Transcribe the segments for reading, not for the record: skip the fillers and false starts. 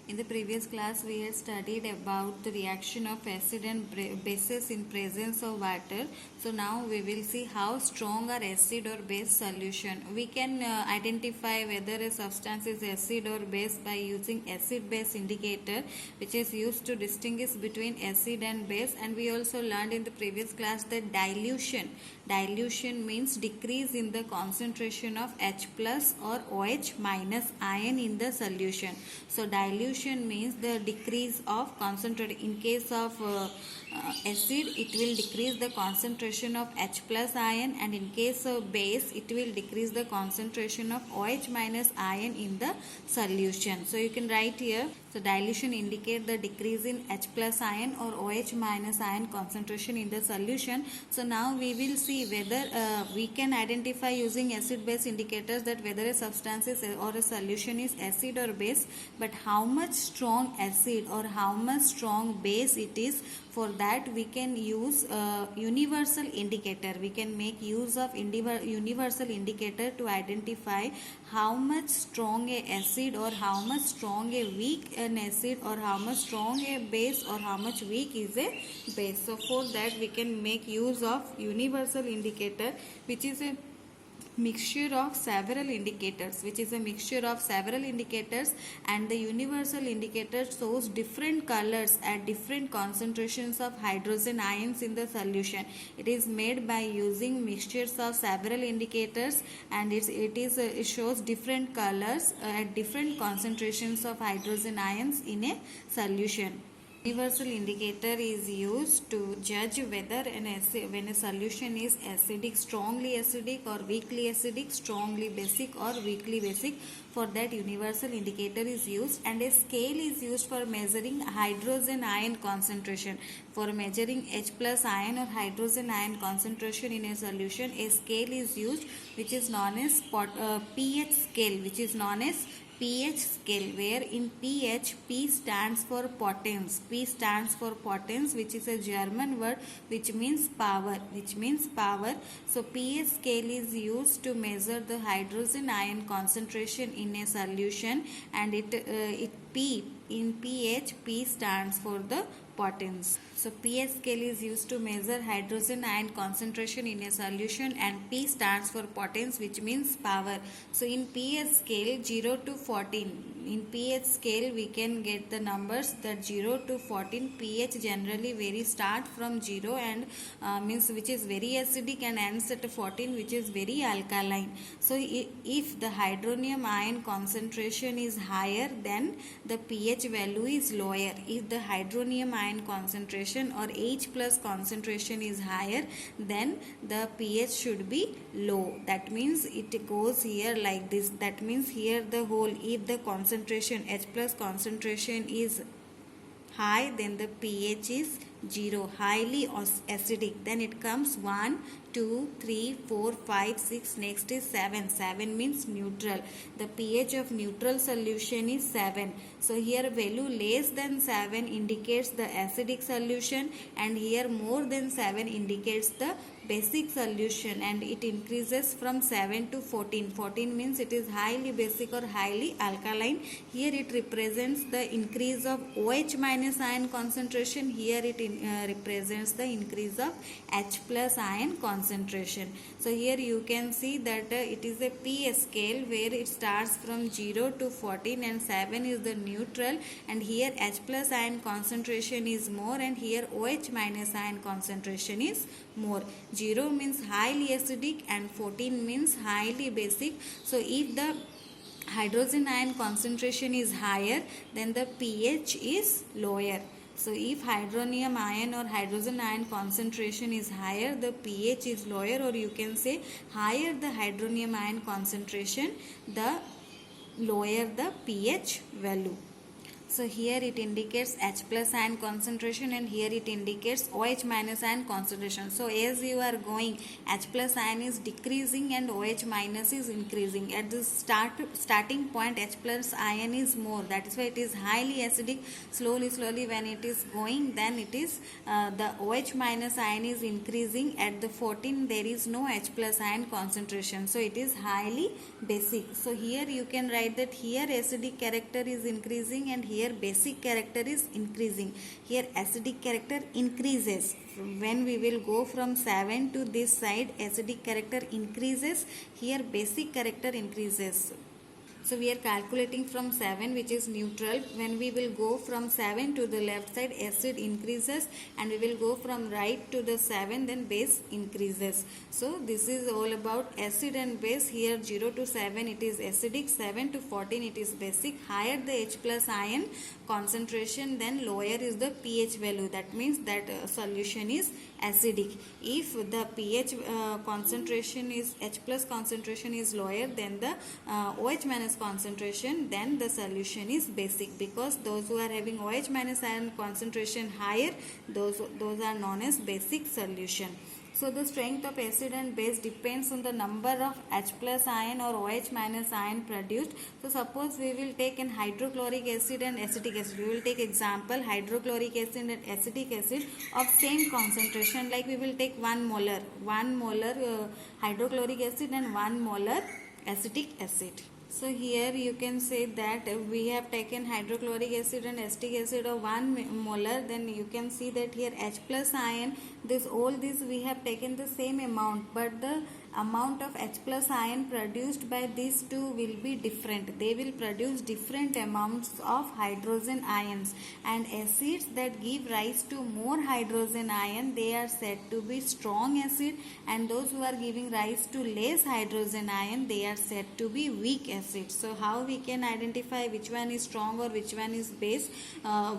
In the previous class, we had studied about the reaction of acid and bases in presence of water. So now we will see how strong are acid or base solution. We can identify whether a substance is acid or base by using acid-base indicator, which is used to distinguish between acid and base. And we also learned in the previous class that dilution. Dilution means decrease in the concentration of H plus or OH minus ion in the solution. So dilution means the decrease of concentration. In case of acid, it will decrease the concentration of H plus ion, and in case of base, it will decrease the concentration of OH minus ion in the solution. So you can write here. So dilution indicate the decrease in H plus ion or OH minus ion concentration in the solution. So now we will see whether we can identify using acid base indicators that whether a substance is or a solution is acid or base, but how much strong acid or how much strong base it is. For that we can use universal indicator. We can make use of universal indicator to identify how much strong a acid or how much strong a weak an acid or how much strong a base or how much weak is a base. So for that we can make use of universal indicator, which is a mixture of several indicators, and the universal indicator shows different colors at different concentrations of hydrogen ions in the solution. It is made by using mixtures of several indicators, and it shows different colors at different concentrations of hydrogen ions in a solution. Universal indicator is used to judge whether when a solution is acidic, strongly acidic, or weakly acidic, strongly basic or weakly basic. For that universal indicator is used, and a scale is used for measuring hydrogen ion concentration. For measuring H plus ion or hydrogen ion concentration in a solution, a scale is used which is known as pH scale, where in pH, P stands for potence. Which is a German word which means power. So pH scale is used to measure the hydrogen ion concentration in a solution, and in pH, P stands for the potence. So pH scale is used to measure hydrogen ion concentration in a solution, and P stands for potence, which means power. So in pH scale 0 to 14, in pH scale we can get the numbers that 0 to 14 pH generally start from 0 and means which is very acidic, and ends at 14 which is very alkaline. So if the hydronium ion concentration is higher, then the pH value is lower. If the hydronium ion concentration or H plus concentration is higher, then the pH should be low. That means it goes here like this. That means here the whole, if the concentration H plus concentration is high, then the pH is 0, highly acidic. Then it comes 1, 2, 3, 4, 5, 6. Next is 7. 7 means neutral. The pH of neutral solution is 7. So here value less than 7 indicates the acidic solution, and here more than 7 indicates the basic solution, and it increases from 7 to 14. 14 means it is highly basic or highly alkaline. Here it represents the increase of OH minus ion concentration. Here it represents the increase of H plus ion concentration. So here you can see that it is a pH scale where it starts from 0 to 14, and 7 is the neutral, and here H plus ion concentration is more, and here OH minus ion concentration is more. 0 means highly acidic and 14 means highly basic. So if the hydrogen ion concentration is higher, then the pH is lower. So if hydronium ion or hydrogen ion concentration is higher, the pH is lower, or you can say higher the hydronium ion concentration, the lower the pH value. So here it indicates H plus ion concentration, and here it indicates OH minus ion concentration. So as you are going, H plus ion is decreasing and OH minus is increasing. At the starting point, H plus ion is more. That is why it is highly acidic. Slowly when it is going, then it is the OH minus ion is increasing. At the 14 there is no H plus ion concentration. So it is highly basic. So here you can write that here acidic character is increasing and here here basic character is increasing. Here acidic character increases. When we will go from 7 to this side, acidic character increases. Here basic character increases. So we are calculating from 7, which is neutral. When we will go from 7 to the left side, acid increases, and we will go from right to the 7, then base increases. So this is all about acid and base. Here 0 to 7 it is acidic, 7 to 14 it is basic. Higher the H plus ion concentration, then lower is the pH value. That means that solution is acidic. If the pH concentration is H plus concentration is lower than the OH minus concentration, then the solution is basic, because those who are having OH minus ion concentration higher, those are known as basic solution. So the strength of acid and base depends on the number of H plus ion or OH minus ion produced. So suppose we will take an hydrochloric acid and acetic acid. We will take example hydrochloric acid and acetic acid of same concentration. Like we will take 1 molar hydrochloric acid and 1 molar acetic acid. So here you can say that we have taken hydrochloric acid and acetic acid of 1 molar, then you can see that here H plus ion, all this we have taken the same amount, but the amount of H plus ion produced by these two will be different. They will produce different amounts of hydrogen ions, and acids that give rise to more hydrogen ion, they are said to be strong acid, and those who are giving rise to less hydrogen ion, they are said to be weak acid. So how we can identify which one is strong or which one is base,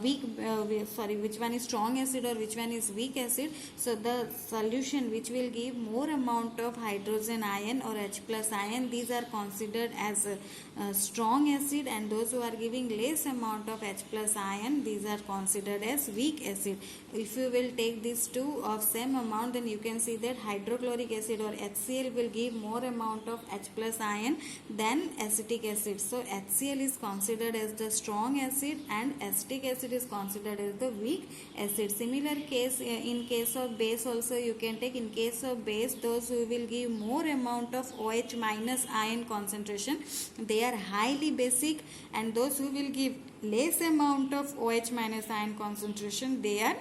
which one is strong acid or which one is weak acid? So the solution which will give more amount of hydrogen ion or H plus ion, these are considered as a strong acid, and those who are giving less amount of H plus ion, these are considered as weak acid. If you will take these two of same amount, then you can see that hydrochloric acid or HCl will give more amount of H plus ion than acetic acid. So HCl is considered as the strong acid and acetic acid is considered as the weak acid. Similar case in case of base also you can take. In case of base, those who will give more amount of OH minus ion concentration, they are highly basic, and those who will give less amount of OH minus ion concentration, they are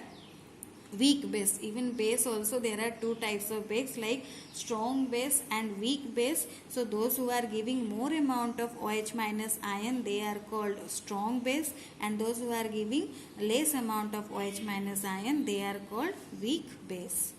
weak base. Even base also there are two types of base, like strong base and weak base. So those who are giving more amount of OH minus ion, they are called strong base, and those who are giving less amount of OH minus ion, they are called weak base.